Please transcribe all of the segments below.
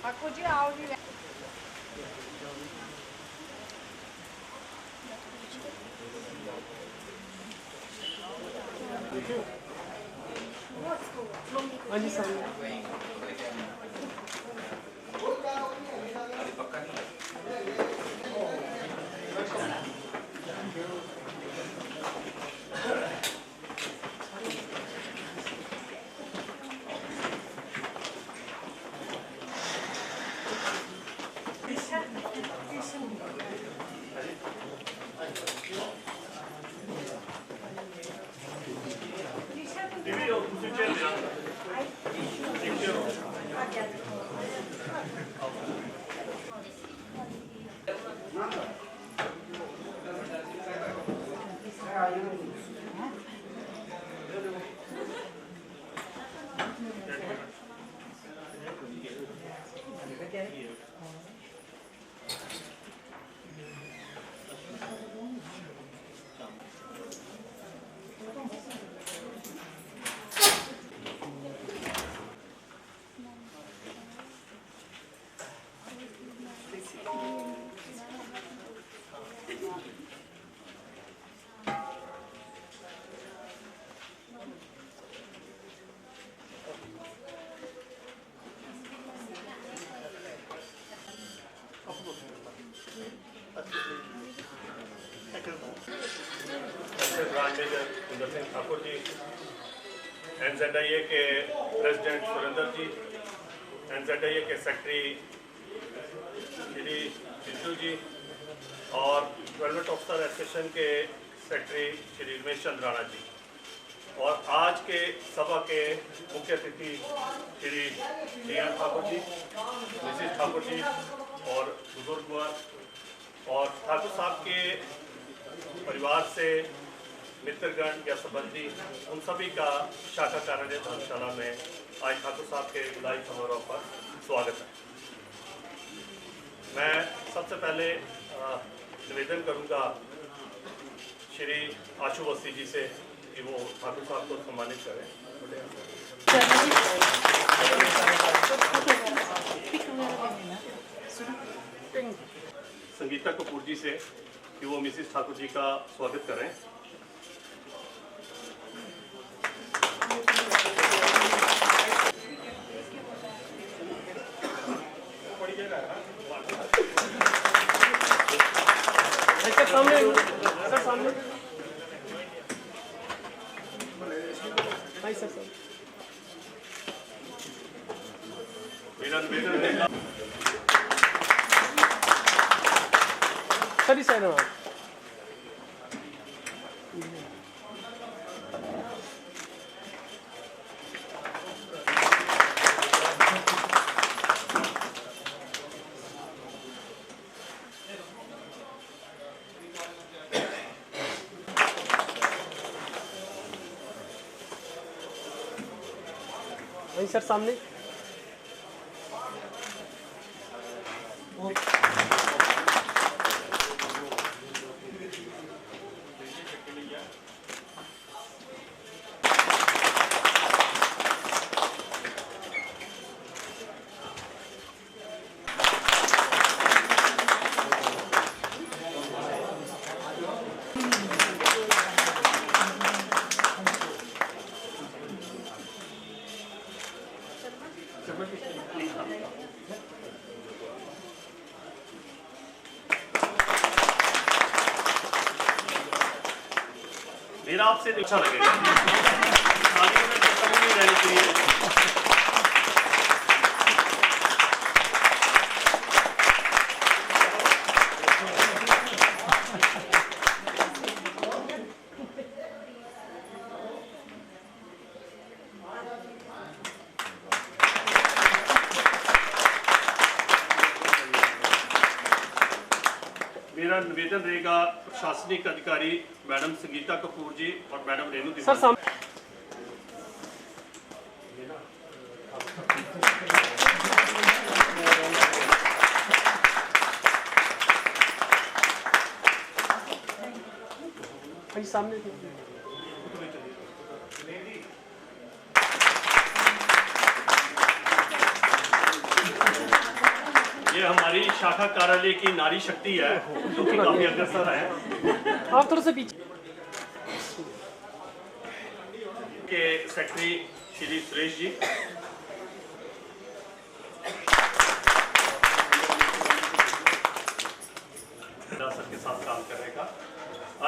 ठाकुर जी आओ जी। हाँ जी sir. Branch major सुंदर सिंह ठाकुर जी, NZIA के प्रेसिडेंट सुरेंद्र जी, NZIA के सेक्रेटरी श्री चिंटू जी और डेवलपमेंट ऑफिसर एसोसिएशन के सेक्रेटरी श्री रमेश चंद्र राणा जी और आज के सभा के मुख्य अतिथि श्री DN ठाकुर जी, मिसिज ठाकुर जी और बुजुर्ग और ठाकुर साहब के परिवार से मित्रगण या संबंधी उन सभी का शाखा कार्यालय धर्मशाला में आज ठाकुर साहब के विदाई समारोह पर स्वागत है। मैं सबसे पहले निवेदन करूंगा श्री आशु वसी जी से कि वो ठाकुर साहब को सम्मानित करें। संगीता कपूर जी से कि वो मिसिस ठाकुर जी का स्वागत करें। सरी साइड में वही सर सामने मेरा आपसे अच्छा लगेगा। आगे में खत्म नहीं रहनी चाहिए। मेरा निवेदन रहेगा प्रशासनिक अधिकारी मैडम संगीता कपूर जी और मैडम रेणु सर दीवान सामने भाई सामने ये हमारी शाखा कार्यालय की नारी शक्ति है जो कि काफी अग्रसर है आप थोड़ा सा पीछे के सेक्रेटरी श्री सुरेश जी, सर के साथ काम करने का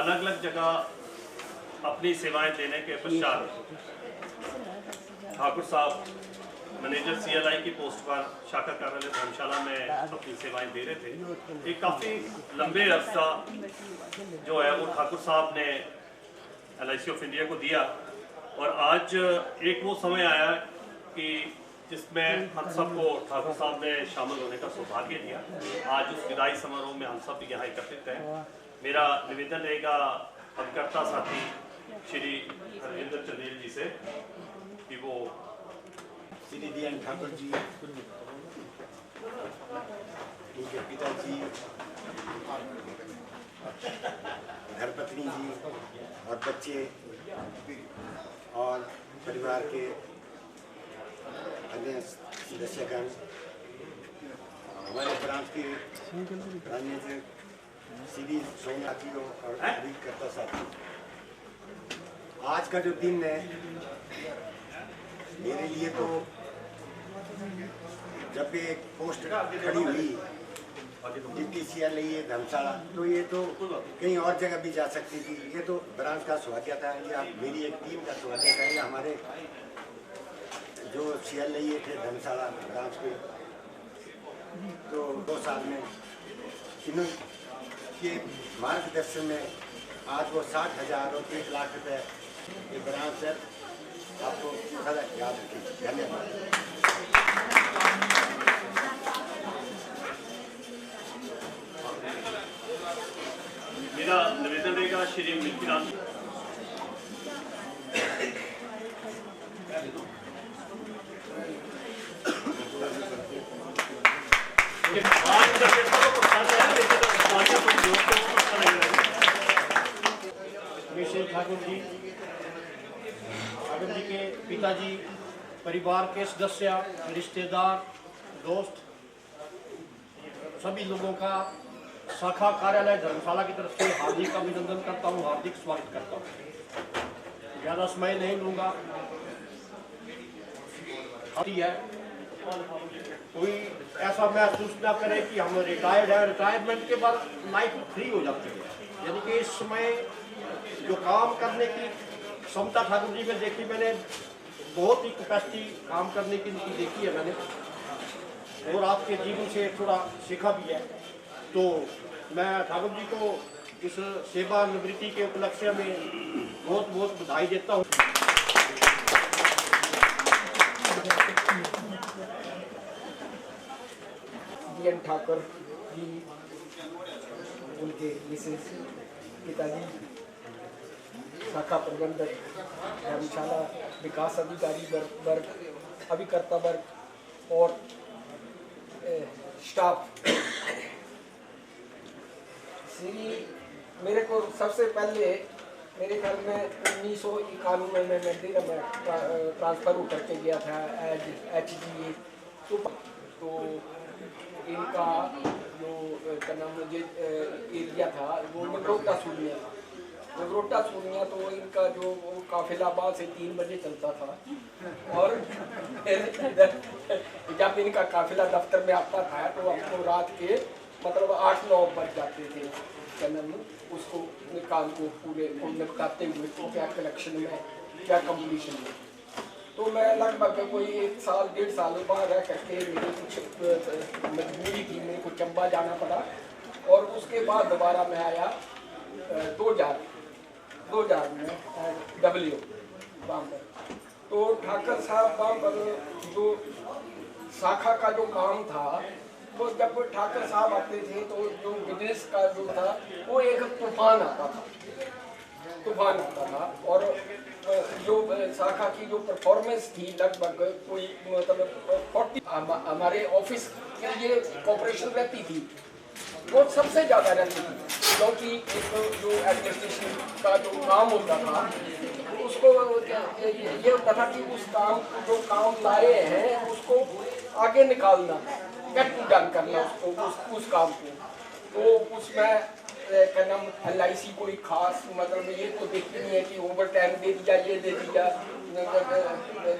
अलग अलग जगह अपनी सेवाएं देने के पश्चात ठाकुर साहब मैनेजर CLI की पोस्ट पर शाखा कार्यालय धर्मशाला में अपनी सेवाएं दे रहे थे। एक काफ़ी लंबे अरसा जो है वो ठाकुर साहब ने LIC ऑफ इंडिया को दिया और आज एक वो समय आया कि जिसमें हम सबको ठाकुर साहब ने शामिल होने का सौभाग्य दिया। आज उस विदाई समारोह में हम सब यहाँ एकत्रित हैं। मेरा निवेदन रहेगा अभिकर्ता साथी श्री हरविंदर चंदेल जी से कि वो श्री DN ठाकुर जी, उनके पिताजी, धर्मपत्नी जी और बच्चे और परिवार के अन्य सदस्यगण, हमारे ब्रांच के अन्य श्री सोमनाथियों और अभिकर्ता साथी, आज का जो दिन है मेरे लिए तो जब एक पोस्ट खड़ी हुई डिप्टी CLI धर्मशाला, तो ये तो कहीं और जगह भी जा सकती थी। ये तो ब्रांच का सौभाग्य था, या मेरी एक टीम का सौभाग्य था। या हमारे जो CLI थे धर्मशाला ब्रांच के, तो 2 साल में इनके मार्गदर्शन में आज वो 60,000 और 1 लाख रुपए ये ब्रांच है। आपको सदा याद रखें। धन्यवाद। मेरा निवेदन रहेगा श्री मिल्की राम मिश्र ठाकुर जी के पिताजी, परिवार के सदस्य, रिश्तेदार, दोस्त, सभी लोगों का शाखा कार्यालय धर्मशाला की तरफ से हार्दिक अभिनंदन करता हूँ, हार्दिक स्वागत करता हूँ। ज़्यादा समय नहीं लूँगा। है कोई ऐसा महसूस ना करे कि हम रिटायर्ड हैं। रिटायरमेंट के बाद लाइफ फ्री हो जाती है, यानी कि इस समय जो काम करने की क्षमता ठाकुर जी में देखी, मैंने बहुत ही कैपेसिटी काम करने की इनकी देखी है मैंने, और आपके जीवन से थोड़ा सीखा भी है। तो मैं ठाकुर जी को इस सेवानिवृत्ति के उपलक्ष्य में बहुत बहुत बधाई देता हूँ। DN ठाकुर जी, उनके मिसेस, पिताजी, शाखा प्रबंधक, धर्मशाला विकास अधिकारी वर्ग, अभिकर्ता वर्ग और स्टाफ। मेरे को सबसे पहले मेरे घर में 1991 में मैं ट्रांसफ़र होकर के गया था HGA। तो इनका जो क्या नाम एरिया था वो नगरोटा सूनिया था। नगरोटा सूनिया तो इनका जो काफिला बाद से 3 बजे चलता था, और जब इनका काफिला दफ्तर में आता था तो हमको रात के मतलब 8-9 बज जाते थे क्या नाम उसको काम को पूरे निपटाते हुए, तो क्या कलेक्शन में क्या कंप्लीशन में। तो मैं लगभग कोई 1-1.5 साल बाहर रह करके मेरी कुछ मजबूरी थी, मेरे को चंबा जाना पड़ा, और उसके बाद दोबारा मैं आया 2000 में W वहाँ पर। तो ठाकर साहब वहाँ पर जो शाखा का जो काम था वो जब ठाकर साहब आते थे तो जो बिजनेस का जो था वो एक तूफान आता था और जो शाखा की जो परफॉर्मेंस थी लगभग कोई मतलब 40 हमारे ऑफिस के लिए कॉपरेशन रहती थी वो सबसे ज़्यादा रहती थी, क्योंकि एक जो एडमिनिस्ट्रेशन का जो काम होता था उसको ये होता था कि उस काम जो काम लाए हैं उसको आगे निकालना, गेट डन करना उसको उस काम को। तो उसमें क्या नाम LIC कोई खास मतलब ये तो देखती नहीं है कि ओवर टाइम दे दिया, ये दे दिया।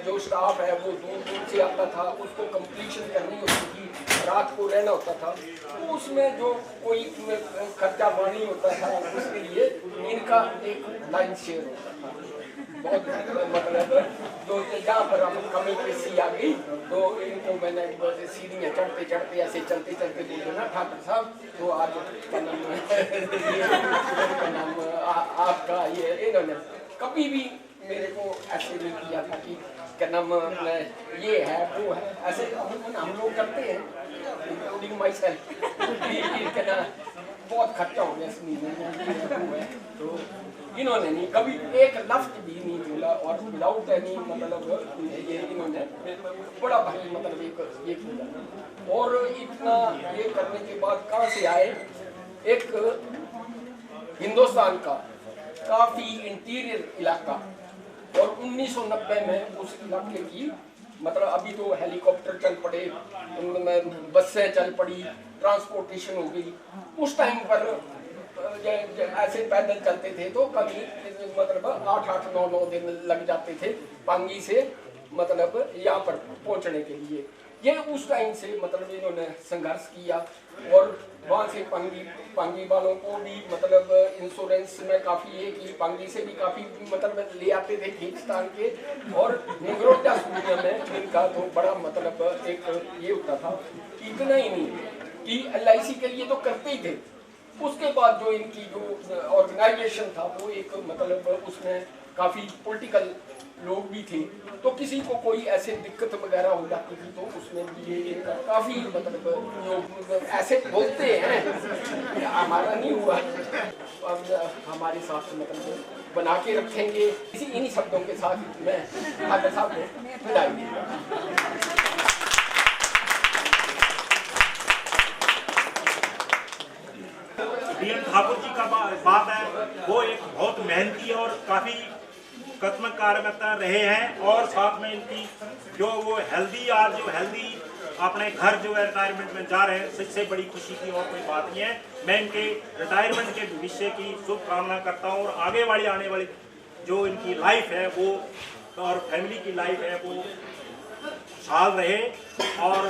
जो स्टाफ है वो दूर दूर से आता था, उसको कंप्लीशन करनी होती थी, रात को रहना होता था। तो उसमें जो कोई खर्चा पानी होता था उसके लिए इनका एक लाइन शेयर होता था। बहुत मतलब तो जहाँ पर हम कमी पेशी आ गई तो इनको मैंने सीढ़ियाँ चढ़ते चढ़ते ऐसे चलते चलते बोले ना ठाकुर साहब तो आज क्या नाम आपका ये इन्होंने कभी भी मेरे को ऐसे नहीं किया था कि क्या नाम ये है वो है, ऐसे हम लोग करते हैं इंक्लूडिंग माई सेल्फ। बहुत खर्चा हो गया इस महीने में तो इन्होंने नहीं कभी एक लफ्ज भी नहीं बोला और विदाउट एनी मतलब ये इन्होंने बड़ा भाई मतलब एक किया। और इतना ये करने के बाद कहाँ से आए, एक हिंदुस्तान का काफ़ी इंटीरियर इलाका और 1990 में उस इलाके की मतलब अभी तो हेलीकॉप्टर चल पड़े, बसें चल पड़ी, ट्रांसपोर्टेशन हो गई। उस टाइम पर ऐसे पैदल चलते थे तो कभी मतलब 8-9 दिन लग जाते थे पांगी से मतलब यहाँ पर पहुँचने के लिए। ये उस टाइम से मतलब इन्होंने संघर्ष किया और वहाँ से पांगी वालों को भी मतलब इंश्योरेंस में काफ़ी है कि पांगी से भी काफ़ी मतलब ले आते थे खींचतान के। और निगरोटा सूर्य में इनका तो बड़ा मतलब एक ये होता था, इतना ही नहीं कि LIC के लिए तो करते ही थे, उसके बाद जो इनकी जो ऑर्गेनाइजेशन था वो एक मतलब उसमें काफ़ी पॉलिटिकल लोग भी थे, तो किसी को कोई ऐसे दिक्कत वगैरह हो जाती थी तो उसमें भी ये काफ़ी मतलब लोग ऐसे बोलते हैं, हमारा नहीं हुआ, अब हमारे साथ मतलब बना के रखेंगे। इन्हीं शब्दों के साथ मैं ठाकुर साहब को विदाई दूंगा। DM ठाकुर जी का बात है, वो एक बहुत मेहनती और काफ़ी कस्मत कारकर्ता रहे हैं और साथ में इनकी जो वो हेल्दी आज जो हेल्दी अपने घर जो है रिटायरमेंट में जा रहे हैं, सबसे बड़ी खुशी की और कोई बात नहीं है। मैं इनके रिटायरमेंट के भविष्य की शुभकामना करता हूँ और आगे वाली आने वाली जो इनकी लाइफ है वो और फैमिली की लाइफ है वो साल रहे और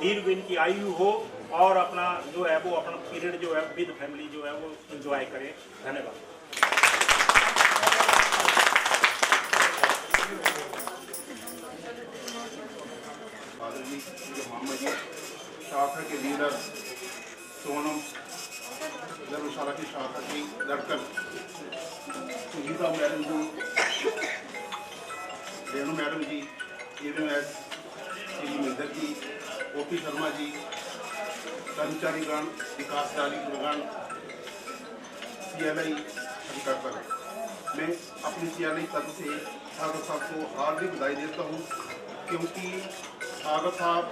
दीर्घ इनकी आयु हो और अपना जो है वो अपना पीरियड जो है विद फैमिली जो है वो एंजॉय करें। धन्यवाद। शाखा के लीडर सोनम, धर्मशाला की शाखा की लड़कन सुजीता मैडम जी, रेणु मैडम जी, AMS श्री मिंदर जी, OP शर्मा जी, कर्मचारीगण, विकासदारीगण, CLI अधिकर्ता, मैं अपनी CLI तरफ से ठाकुर साहब को हार्दिक बधाई देता हूँ, क्योंकि ठाकुर साहब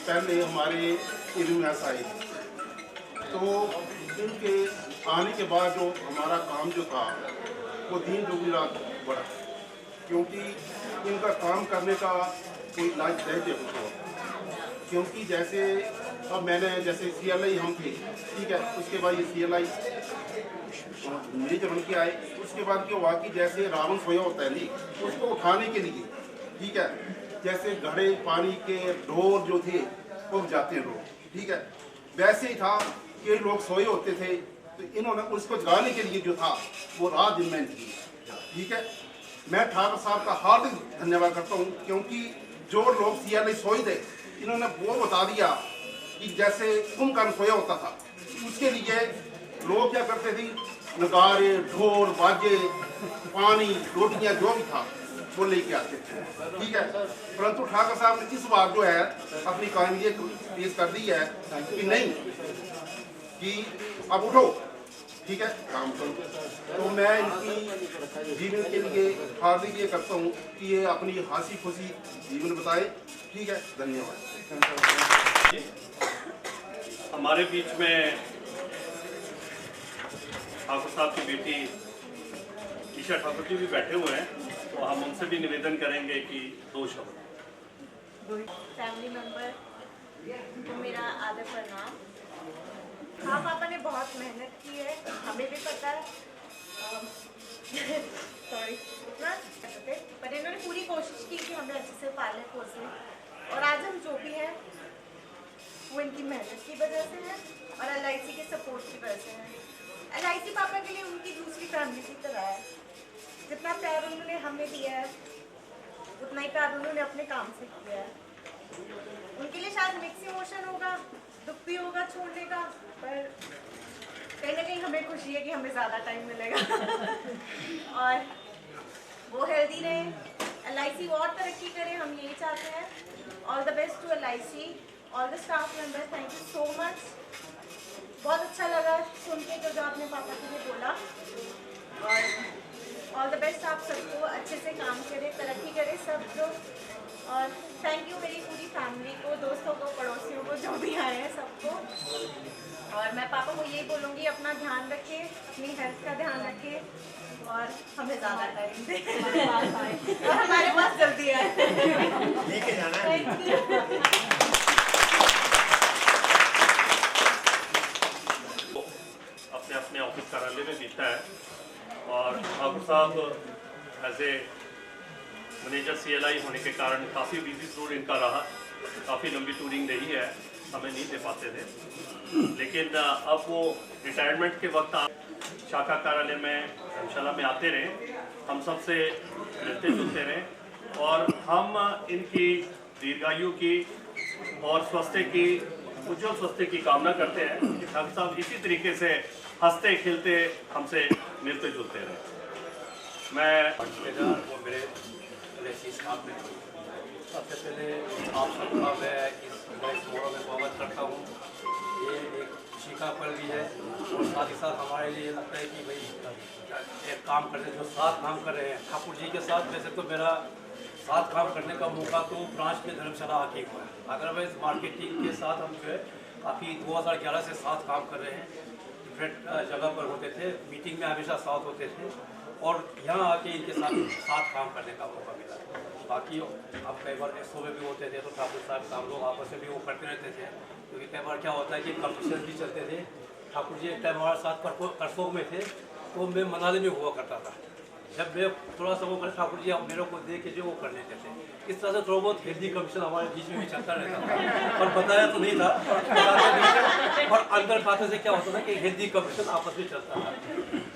पहले हमारे AMS आए तो इनके आने के बाद जो हमारा काम जो था वो दिन दुगनी रात बढ़ा, क्योंकि इनका काम करने का कोई इलाज रहते हो। क्योंकि जैसे अब मैंने जैसे CLI हम थे, ठीक है, उसके बाद ये CLI मेरी जब उनके आए, उसके बाद क्या हुआ कि जैसे रावण सोया होता है नहीं, उसको उठाने के लिए, ठीक है, जैसे घड़े पानी के ढोर जो थे वो जाते हैं लोग, ठीक है, वैसे ही था कि लोग सोए होते थे तो इन्होंने उसको जगाने के लिए जो था वो रात दिन मेहनत की, ठीक है। मैं ठाकुर साहब का हार्दिक धन्यवाद करता हूँ, क्योंकि जो लोग CLI सोए थे इन्होंने वो बता दिया कि जैसे कुंभकर्ण सोया होता था, उसके लिए लोग क्या करते थे, नगारे ढोल बाजे पानी रोटियाँ जो भी था वो लेके आते थे, ठीक है। परंतु ठाकर साहब ने इस बार जो है अपनी कहानी ये पेश कर दी है कि नहीं, कि अब उठो, ठीक है, काम करो। तो मैं इनकी जीवन के लिए हार्दिक ये करता हूँ कि ये अपनी हंसी खुशी जीवन बताए, ठीक है। धन्यवाद। हमारे बीच में ठाकुर साहब की बेटी ईशा ठाकुर जी भी बैठे हुए हैं, तो हम उनसे भी निवेदन करेंगे कि 2 शब्द। फैमिली मेंबर को मेरा आदर प्रणाम। हाँ, पापा ने बहुत मेहनत की है, हमें भी पता है। सॉरी इतना करते, पर इन्होंने पूरी कोशिश की कि हमें अच्छे से पाले पोसे, और आज हम जो भी हैं वो इनकी मेहनत की वजह से है और LIC के सपोर्ट की वजह से है। LIC पापा के लिए उनकी दूसरी फैमिली की तरह है। जितना प्यार उन्होंने हमें दिया है, उतना ही प्यार उन्होंने अपने काम से किया है। उनके लिए शायद मिक्स इमोशन होगा, दुख भी होगा छोड़ने का, पर कहीं ना कहीं हमें खुशी है कि हमें ज़्यादा टाइम मिलेगा। और वो हेल्दी रहे, LIC और तरक्की करे, हम यही चाहते हैं। All the best to LIC, all the staff members, thank you so much. बहुत अच्छा लगा सुन के जो आपने पापा के लिए बोला, और ऑल द बेस्ट आप सबको, अच्छे से काम करें, तरक्की करें सब लोग। और थैंक यू मेरी पूरी फैमिली को, दोस्तों को, पड़ोसियों को, जो भी आए हैं सबको। और मैं पापा को यही बोलूँगी, अपना ध्यान रखें, अपनी हेल्थ का ध्यान रखें और हमें ज़्यादा टाइम दें और हमारे पास जल्दी आए लेके जाना है। Thank you. अपने अपने ऑफिस कार्यालय में बीता है, और ठाकुर साहब एज ए मैनेजर CLI होने के कारण काफ़ी बिजी टूर इनका रहा, काफ़ी लंबी टूरिंग रही है, हमें नहीं दे पाते थे। लेकिन अब वो रिटायरमेंट के वक्त शाखा कार्यालय में धर्मशाला में आते रहे, हम सबसे मिलते जुलते रहे, और हम इनकी दीर्घायु की और स्वास्थ्य की, उज्ज्वल स्वास्थ्य की कामना करते हैं कि ठाकुर साहब इसी तरीके से हंसते खेलते हमसे मिलते जुलते रहे। मैं वो मेरे स्टाफ में सबसे पहले आप सबका मैं इस फोरम में स्वागत करता हूँ। ये एक खुशी का पल भी है, और साथ ही साथ हमारे लिए लगता है कि भाई एक काम करने जो साथ काम कर रहे हैं ठाकुर जी के साथ। वैसे तो मेरा साथ काम करने का मौका तो ब्रांच में धर्मशाला आके हुआ है, अदरवाइज मार्केटिंग के साथ हम जो है काफ़ी 2011 से साथ काम कर रहे हैं। डिफरेंट जगह पर होते थे, मीटिंग में हमेशा साथ होते थे, और यहाँ आके इनके साथ काम करने का मौका मिला। बाकी अब कई बार एक्सो में भी होते थे तो ठाकुर साहब हम लोग आपस में भी वो करते रहते थे, क्योंकि कई बार क्या होता है कि कॉम्पिटिशन भी चलते थे। ठाकुर जी एक टाइम हमारे साथ करसोग में थे, तो मैं मनाली में हुआ करता था। जब मैं थोड़ा सा वो कर ठाकुर जी आप मेरे को दे के जो वो कर लेते थे, इस तरह से थोड़ा बहुत हेल्दी कमीशन हमारे बीच में भी चलता रहता था, पर बताया तो नहीं था, और अंदर खाते से क्या होता था कि हेल्दी कमीशन आपस में चलता था।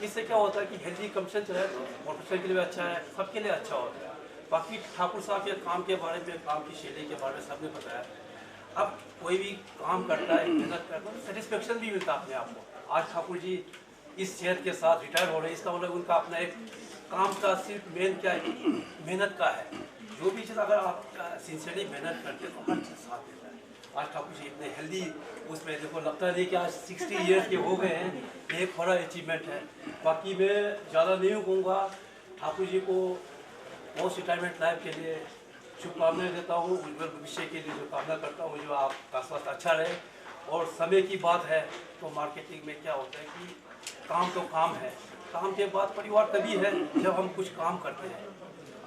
इससे क्या होता है कि हेल्दी कमीशन चले तो प्रोफेशन के लिए भी अच्छा है, सबके लिए अच्छा होता है। बाकी ठाकुर साहब के काम के बारे में, काम की शैली के बारे में सबने बताया। अब कोई भी काम करता है, मेहनत करता है, सेटिस्फेक्शन भी मिलता है अपने आप को। आज ठाकुर जी इस सेहत के साथ रिटायर हो रहे हैं, इसका मतलब उनका अपना एक काम का सिर्फ मेन क्या है, मेहनत का है। जो भी चीज़ अगर आप सिंसियरली मेहनत करते तो हर चीज़ साथ देता है। आज ठाकुर जी इतने हेल्दी, उसमें देखो लगता है कि आज 60 ईयर्स के हो गए हैं, एक बड़ा अचीवमेंट है। बाकी मैं ज़्यादा नहीं कहूँगा, ठाकुर जी को पोस्ट रिटायरमेंट लाइफ के लिए शुभकामनाएं देता हूँ, उज्जवल भविष्य के लिए जो कामना करता हूँ, जो आपका स्वास्थ्य अच्छा रहे। और समय की बात है तो मार्केटिंग में क्या होता है कि काम तो काम है, काम के बाद परिवार तभी है जब हम कुछ काम करते हैं,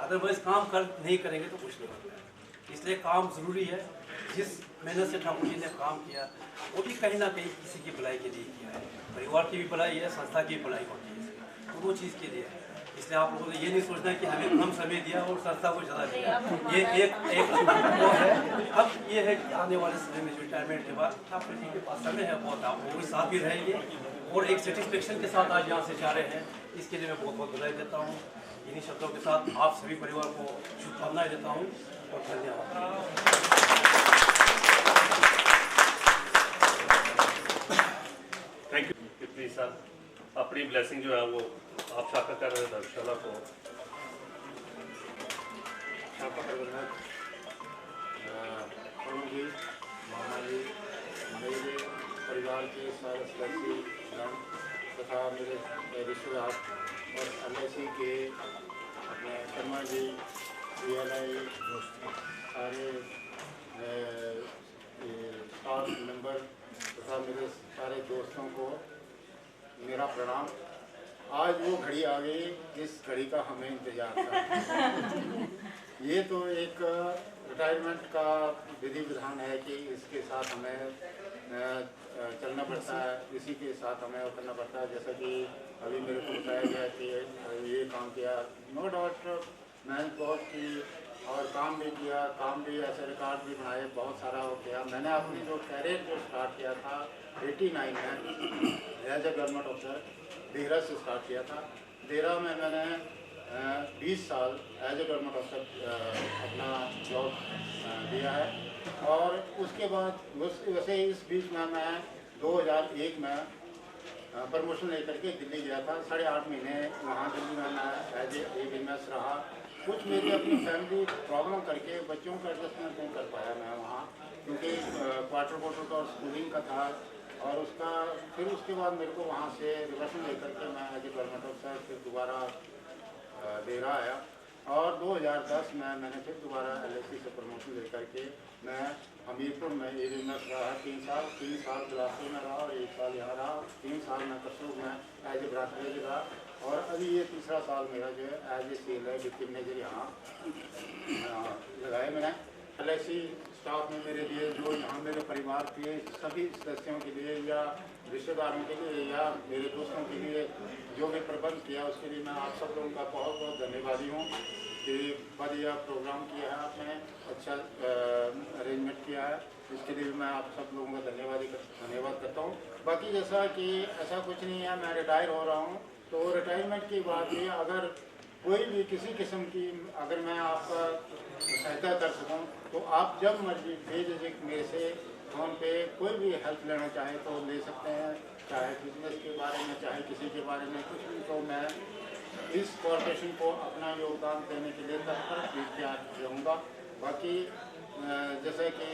अदरवाइज काम नहीं करेंगे तो कुछ नहीं होता है। इसलिए काम ज़रूरी है। जिस मेहनत से ठाकुर जी ने काम किया वो भी कहीं ना कहीं किसी की भलाई के लिए किया है, परिवार की भी भलाई है, संस्था की भी भलाई होती है, तो वो चीज़ के लिए है। इसलिए आप लोगों ने ये नहीं सोचना कि हमें कम समय दिया और संस्था को ज़्यादा दिया, ये एक वो है। अब ये है कि आने वाले समय में रिटायरमेंट के बाद ठाकुर जी के पास समय है बहुत, आप लोगों के साथ भी रहेंगे और एक सेटिस्फेक्शन के साथ आज यहाँ से जा रहे हैं। इसके लिए मैं बहुत बहुत बधाई देता हूँ। इन्हीं शब्दों के साथ आप सभी परिवार को शुभकामनाएं देता हूँ और धन्यवाद। थैंक यू प्लीज सर, अपनी ब्लेसिंग जो है वो आप शाखा कर रहे धर्मशाला को प्रबंधक पवन जी, मामा जी, मेरे परिवार के सारे सदस्यगण तथा मेरे रिश्तेदार और LIC के अपने शर्मा जी, PLI सारे स्टाफ मेंबर तथा मेरे सारे दोस्तों को मेरा प्रणाम। आज वो घड़ी आ गई जिस घड़ी का हमें इंतजार था। ये तो एक रिटायरमेंट का विधि विधान है कि इसके साथ हमें चलना पड़ता है, इसी के साथ हमें वो करना पड़ता है। जैसा कि अभी मेरे को बताया गया कि ये काम किया, नो डाउट मैंने बहुत की और काम भी किया, काम भी ऐसे रिकॉर्ड भी बनाए, बहुत सारा हो गया। मैंने अपनी जो कैरियर जो स्टार्ट किया था 89 में as a government officer Dehra से स्टार्ट किया था। देहरा में मैंने 20 साल एज ए गवर्नमेंट ऑफिसर अपना जॉब दिया है। और उसके बाद वैसे इस बीच में मैं 2001 में प्रमोशन लेकर के दिल्ली गया था। 8.5 महीने वहाँ दिल्ली में मैं एज ए ABMS रहा। कुछ मेरी अपनी फैमिली प्रॉब्लम करके बच्चों का एडजस्टमेंट नहीं कर पाया मैं वहाँ, क्योंकि क्वार्टर का और स्कूलिंग का था। और उसका फिर उसके बाद मेरे को वहाँ से रिवर्सन लेकर के मैं एज ए गवर्नमेंट ऑफिसर फिर दोबारा देहरा आया। और 2010 में मैंने फिर दोबारा LIC से प्रमोशन लेकर के मैं हमीरपुर में ABMS रहा 3 साल बिलासपुर में रहा और 1 साल यहाँ रहा। 3 साल में कसरूर में एज ए ब्रांच मैनेजर रहा। और अभी ये तीसरा साल मेरा जो है as a CLI deputy manager यहाँ लगाए मैंने। LIC स्टाफ में मेरे लिए जो यहाँ मेरे परिवार के सभी सदस्यों के लिए या रिश्तेदारों के लिए या मेरे दोस्तों के लिए जो भी प्रबंध किया उसके लिए मैं आप सब लोगों का बहुत बहुत धन्यवादी हूँ कि बढ़िया प्रोग्राम किया है आपने, अच्छा अरेंजमेंट किया है, इसके लिए मैं आप सब लोगों का धन्यवाद करता हूँ। बाकी जैसा कि ऐसा कुछ नहीं है, मैं रिटायर हो रहा हूँ तो रिटायरमेंट के बाद भी अगर कोई भी किसी किस्म की अगर मैं आपका सहायता कर सकूं तो आप जब मर्जी भेजिए मेरे से फ़ोन पे कोई भी हेल्प लेना चाहे तो ले सकते हैं, चाहे बिजनेस के बारे में चाहे किसी के बारे में कुछ भी। तो मैं इस कॉर्पोरेशन को अपना योगदान देने के लिए तत्पर तैयार रहूँगा। बाकी जैसे कि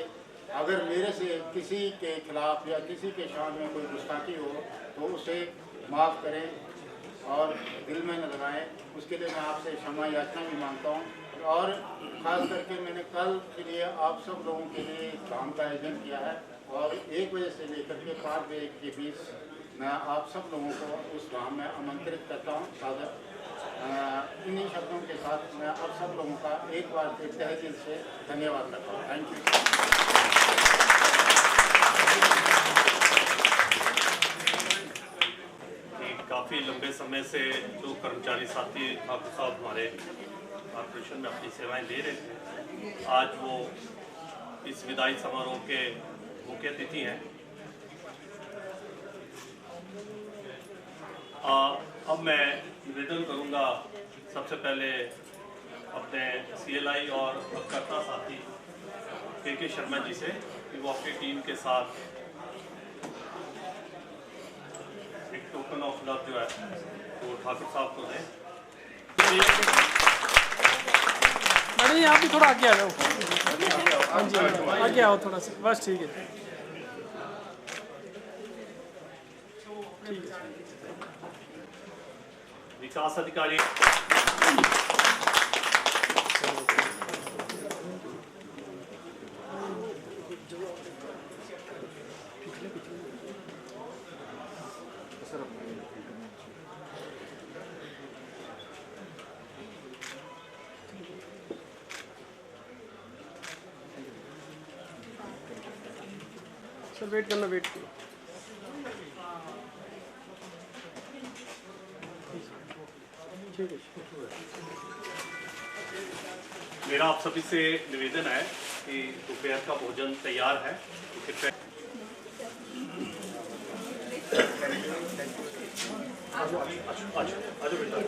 अगर मेरे से किसी के खिलाफ या किसी के शान में कोई गुस्ताखी हो तो उसे माफ़ करें और दिल में न लगाएं, उसके लिए मैं आपसे क्षमा याचना भी मांगता हूं। और ख़ास करके मैंने कल के लिए आप सब लोगों के लिए काम का आयोजन किया है और 1 बजे से लेकर के 5 बजे के बीच मैं आप सब लोगों को उस काम में आमंत्रित करता हूं सादर। इन्हीं शब्दों के साथ मैं आप सब लोगों का एक बार फिर तहे दिल से धन्यवाद करता हूँ। Thank you. काफ़ी लंबे समय से जो कर्मचारी साथी ठाकुर साहब हमारे कॉर्पोरेशन में अपनी सेवाएं दे रहे थे, आज वो इस विदाई समारोह के मुख्य अतिथि हैं। अब मैं निवेदन करूंगा सबसे पहले अपने CLI और करता साथी KK शर्मा जी से कि वो अपनी टीम के साथ एक टोकन ऑफ लव जो है वो ठाकुर साहब को दें। मैडम आप भी थोड़ा आगे आ जाओ। हाँ जी आगे आओ थोड़ा सा, बस ठीक है। विकास अधिकारी सर वेट करना, वेट करो। ठीक है। मेरा आप सभी से निवेदन है कि दोपहर का भोजन तैयार है। आजो बेटा।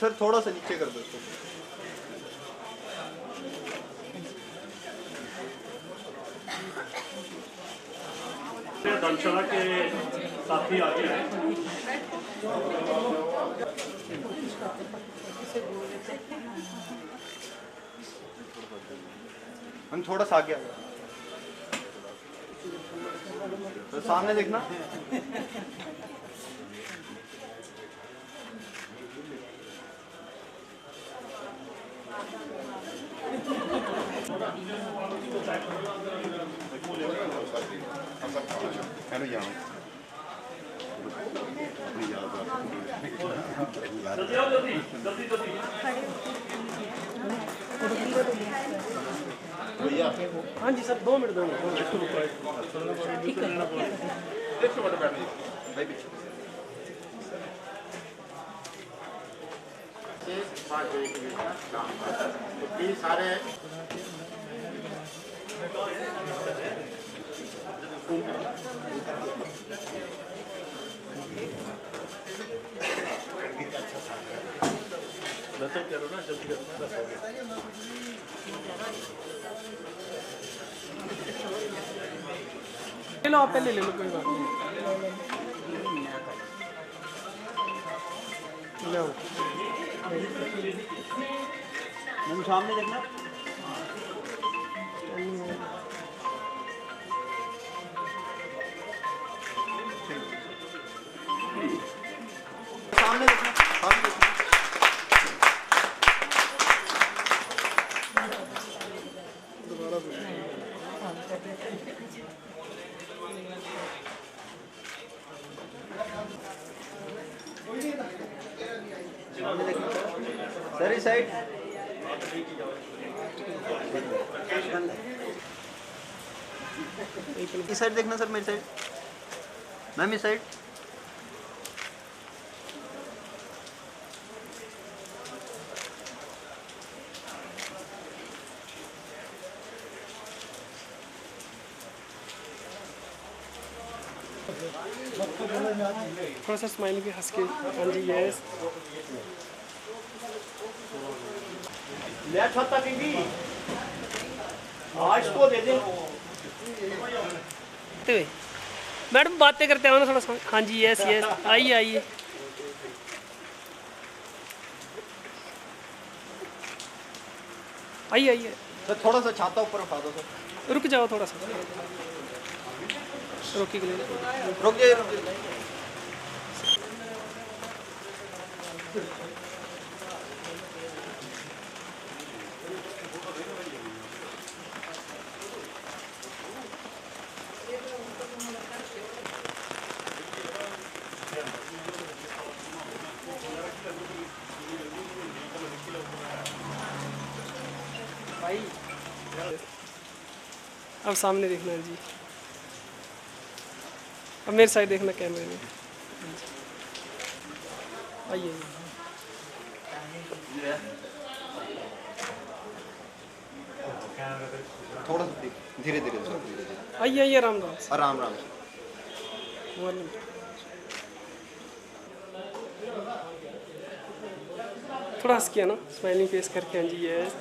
सर थोड़ा सा नीचे कर दो इसको। धर्मशाला के साथी आगे हैं। हम थोड़ा सा आगे तो सामने देखना। हाँ जी सर 2 मिनट दो प्लीज सारे ले लो, आप पहले ले लो, कोई बात नहीं। लो सामने देखना। सामने देखना, सामने देखना। सर इस साइड इस साइड देखना सर, मेरी साइड मैम, इस साइड। थोड़ा सा स्माइल भी हंस के। हाँ जी यस। ले छत्ता बीबी आज को दे दे। मैडम बातें करते हो ना थोड़ा सा। हाँ जी यस यस, आइए आइए। आइए आइए सर थोड़ा सा छाता ऊपर उठा दो सर। रुक जाओ थोड़ा सा, रोकी के लिए रुक जाइए, रुक जाइए। अब सामने देखना जी, अब मेरे साइड देखना कैमरे में। आइए थोड़ा सा धीरे धीरे सर, धीरे धीरे। आइए आइए, आराम आराम से। आराम आराम से। थोड़ा हंस किया ना, स्माइलिंग फेस करके। हाँ जी यस।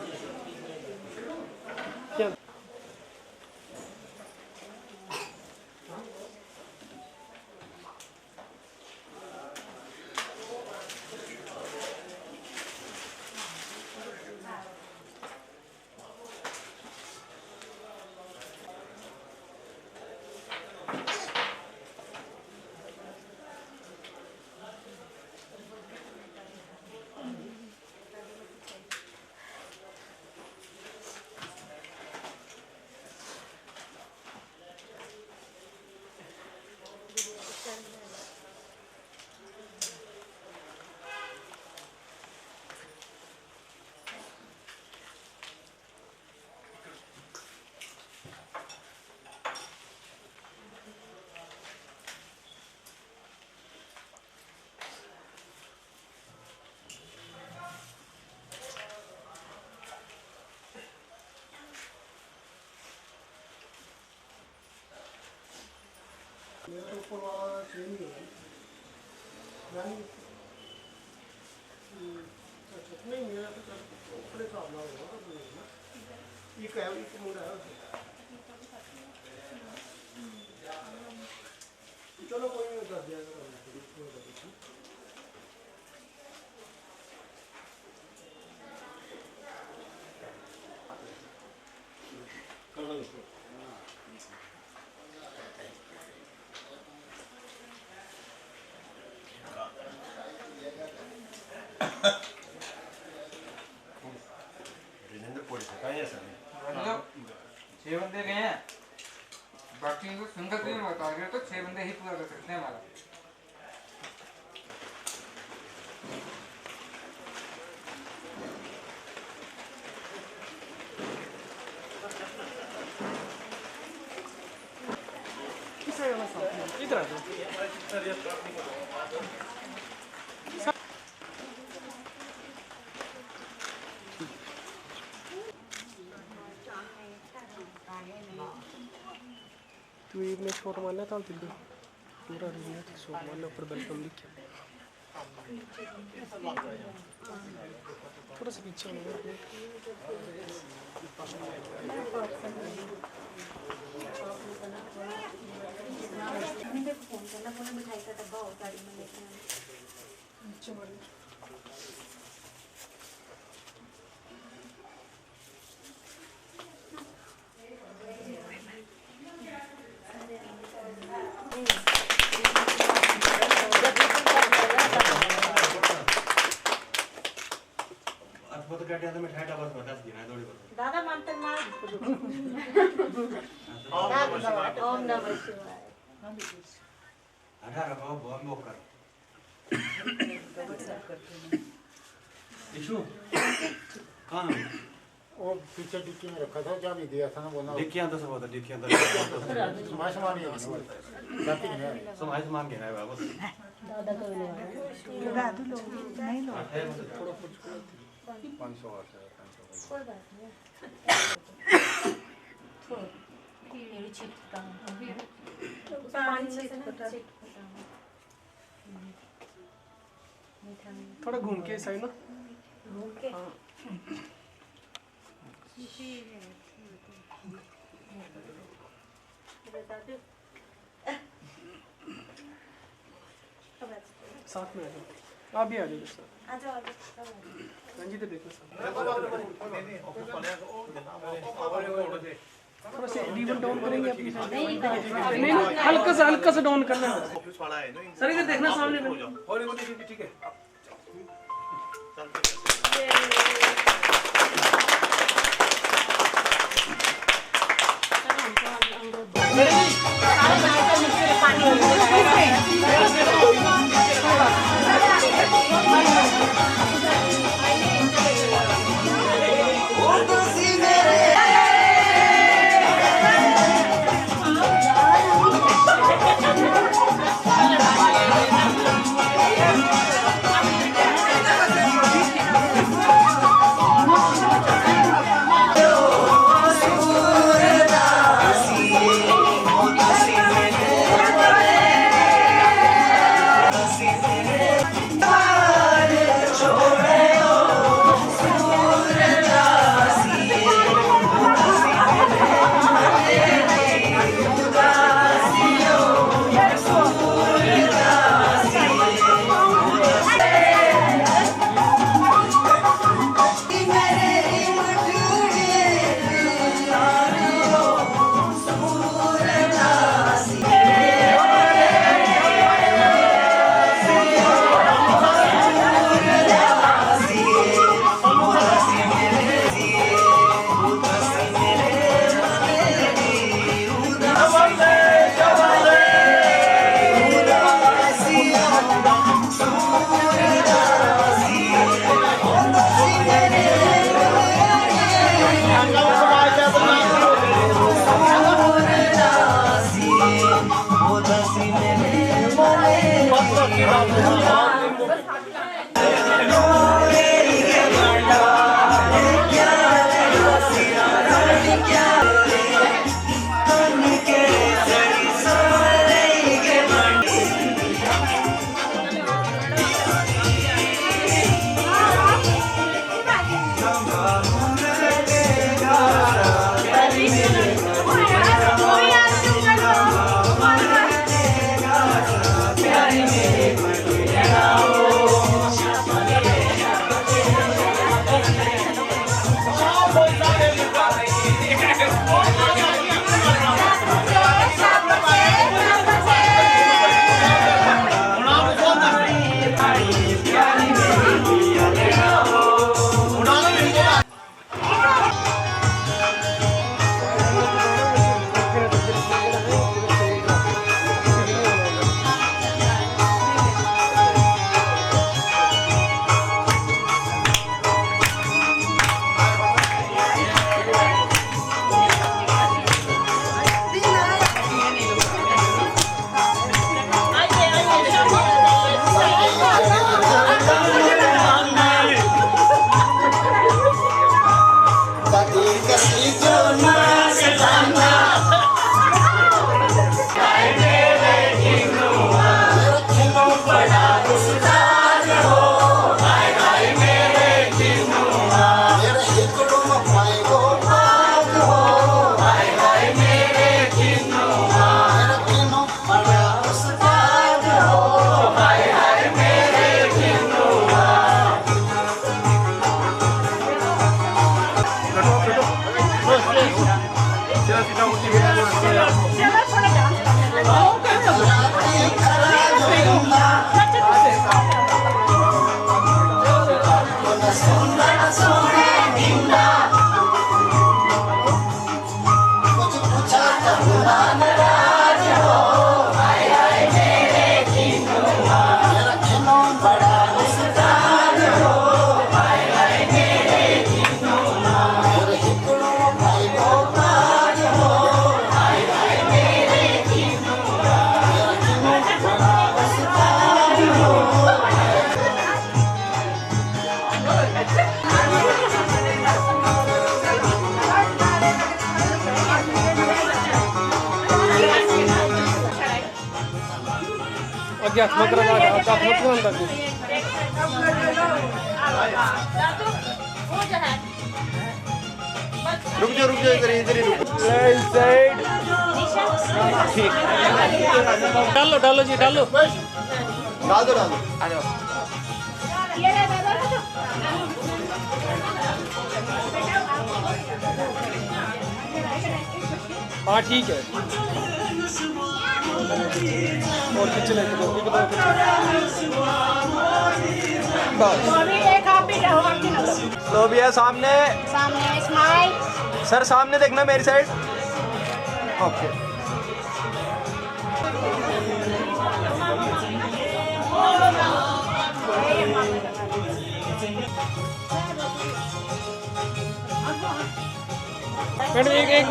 क्या नहीं मेरा तो अपने हिसाब ना होगा। एक है, एक मुंडा है। चलो कोई नहीं कर दिया मतलब 6 बंदे गए हैं, बाकी तो संगत में बता रहे हो तो 6 बंदे ही पूरा कर सकते हैं हमारा। इधर आ जाओ। तू ये में शॉट मारना था जल्दी पूरा रिंग था शॉट मारना ऊपर वेलकम लिख थोड़ा सा पीछे होना फोन करना पूरा मिठाई का डब्बा और गाड़ी में लेके दादा मानते मार ओम नमः शिवाय कहाँ वो पीछे डिक्की में रखा था, क्या भी दिया था ना बोला डिक्कियां तो सब होता डिक्कियां तो समाज मान ही है जाती है समाज मान के ना बाबू दादा को लगा दो लोग नहीं लो 500 कोई बात नहीं थोड़ा मेरी चिट का पानी से थोड़ा घूम के साइड ना घूम के साथ में आ जाओ आप भी आ जाओ सर आ जाओ रंजीत देखो थोड़ा सा रिबन डाउन करेंगे अपनी साइड नहीं हल्का सा डाउन करना है सर इधर देखना सामने ठीक है के हाथ में करा हाथ में तुरंत आके रुक जाओ इधर ही रुक। साइड डालो जी डालो। डाल दो आ जाओ। हाँ ठीक है। और खींच ले लो भैया सामने स्माइल। सर सामने देखना मेरी साइड। ओके मैडम एक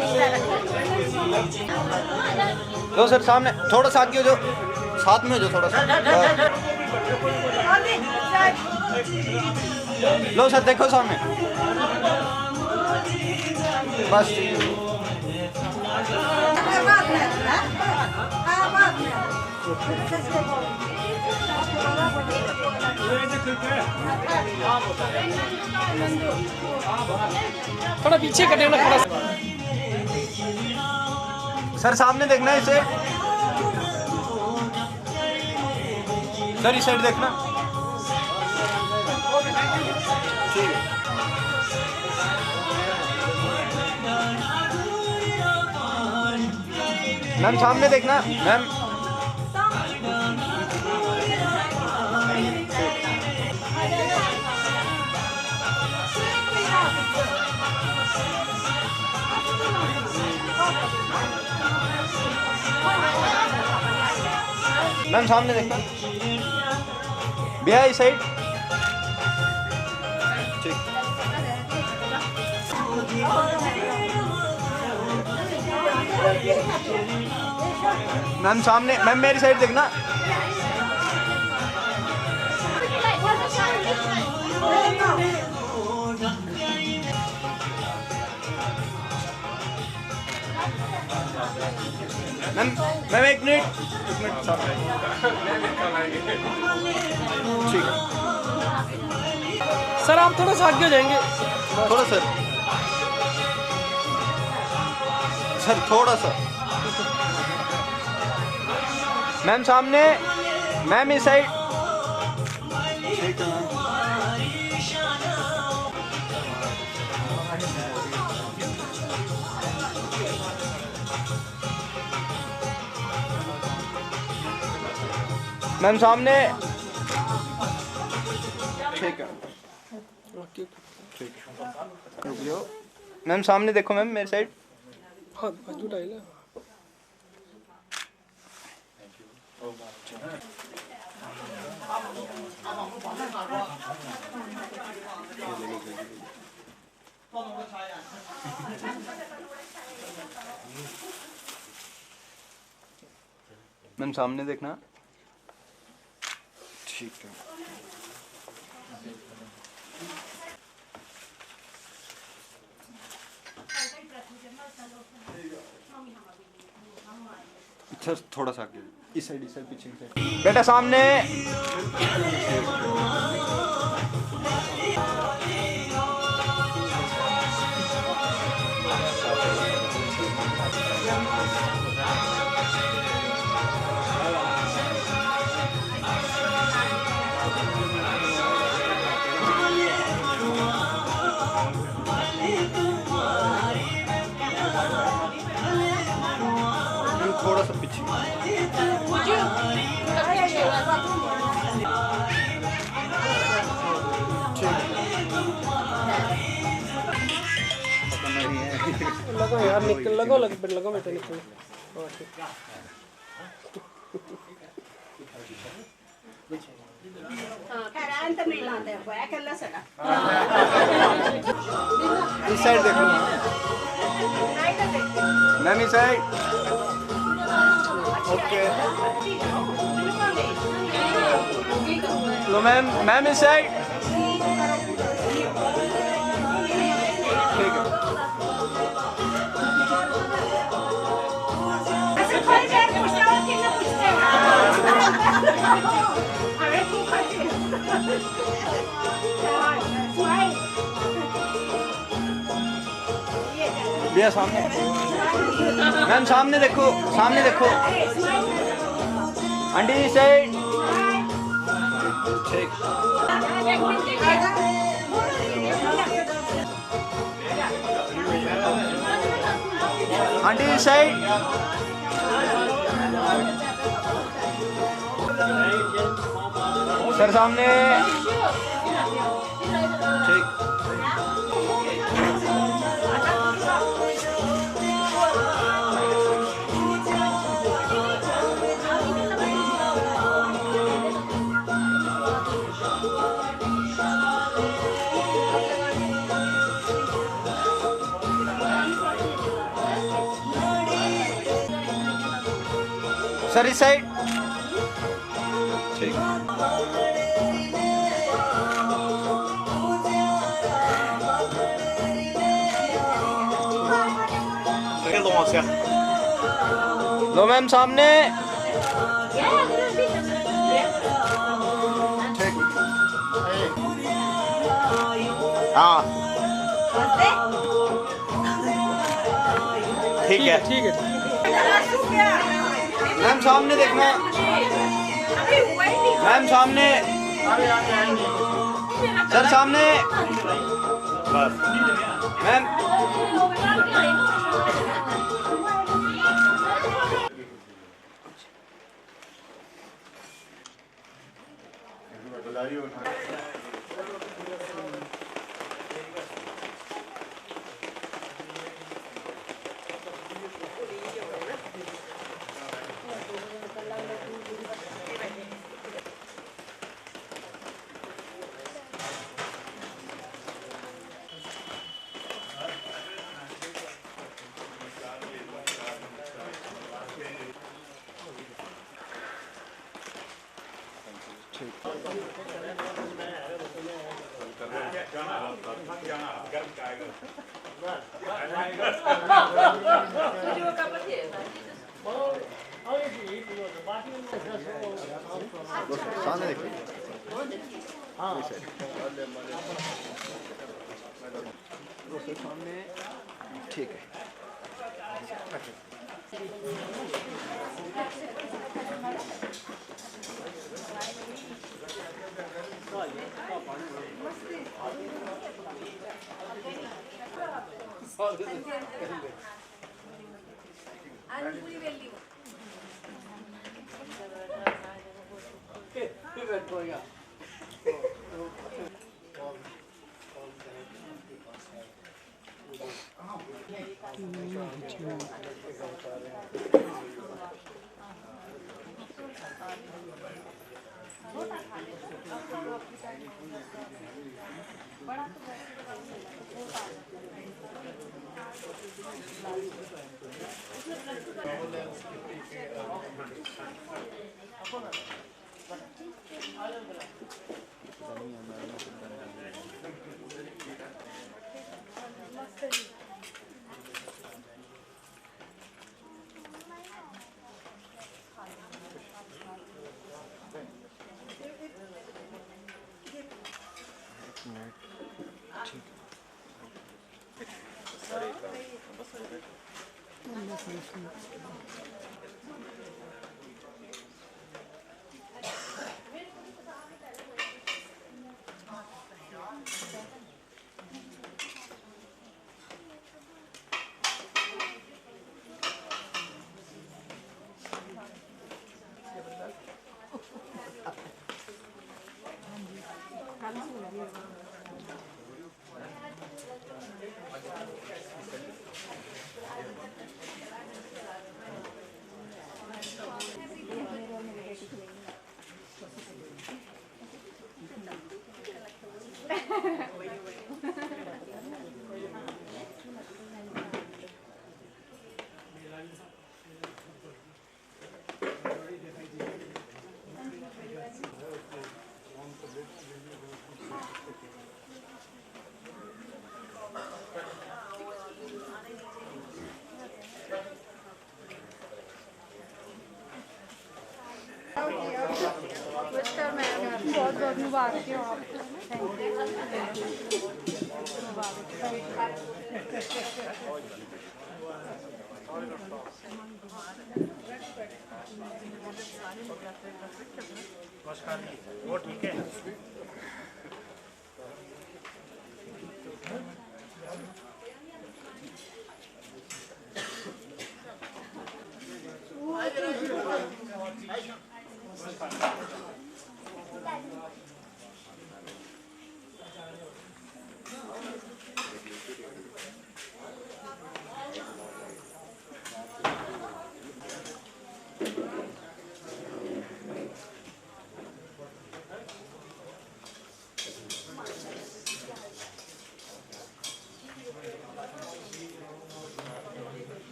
लो सर सामने थोड़ा सा आगे हो जाओ, साथ में हो जाओ थोड़ा सा। लो सर देखो सामने बस। थोड़ा पीछे कटे ना थोड़ा। सर सामने देखना इसे। सर इस साइड देखना। ठीक है मैम सामने देखना मैम। मैम सामने देखना भैया इस साइड। ठीक मैम सामने मैम मेरी साइड देखना। मैम एक मिनट सामने। ठीक है सर आप थोड़ा सा आगे हो जाएंगे थोड़ा सर थोड़ा सा। मैम सामने मैम इस साइड। ठीक है मैम सामने। ठीक है ठीक है रुक जाओ मैम सामने देखो मैम मेरी साइड। हाँ बाजू डाल। मैम सामने देखना। ठीक है अच्छा थोड़ा सा आगे इस साइड पीछे साइड। बेटा सामने। थोड़ा सा पीछे। लगो यार निकल लगो लगो बेटा निकल। इस साइड देखो मैम इस साइड। ओके लो मैम इस साइड। ठीक है भैया सामने, मैम सामने देखो, सामने देखो, आंटी जी साइड, ठीक, आंटी जी साइड, सर सामने, ठीक। सर इस साइड, ठीक। लो मैम सामने, ठीक। हाँ ठीक है, ठीक है। मैम सामने देखना, मैम सामने, सर सामने, बस मैम। सामने देखिए, हाँ सामने, ठीक है। बहुत बहुत मुबारक हो आपको। नमस्कार, वो ठीक है।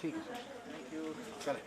ठीक है चले।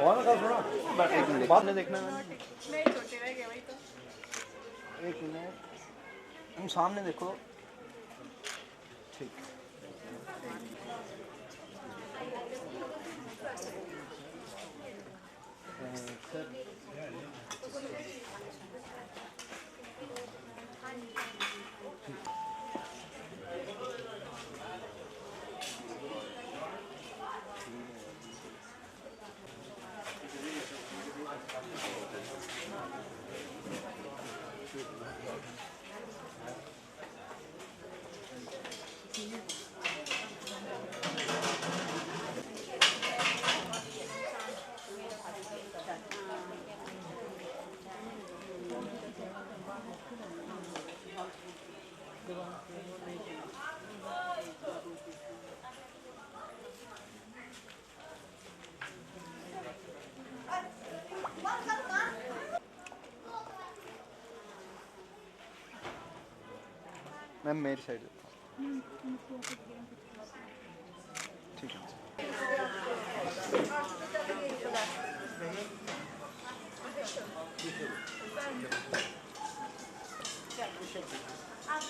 और का सुना एक मिनट बाद में देखना मैंने नहीं छोटे रह गए वही तो। एक मिनट तुम सामने देखो। ठीक मैम मेरी साइड ठीक है। आप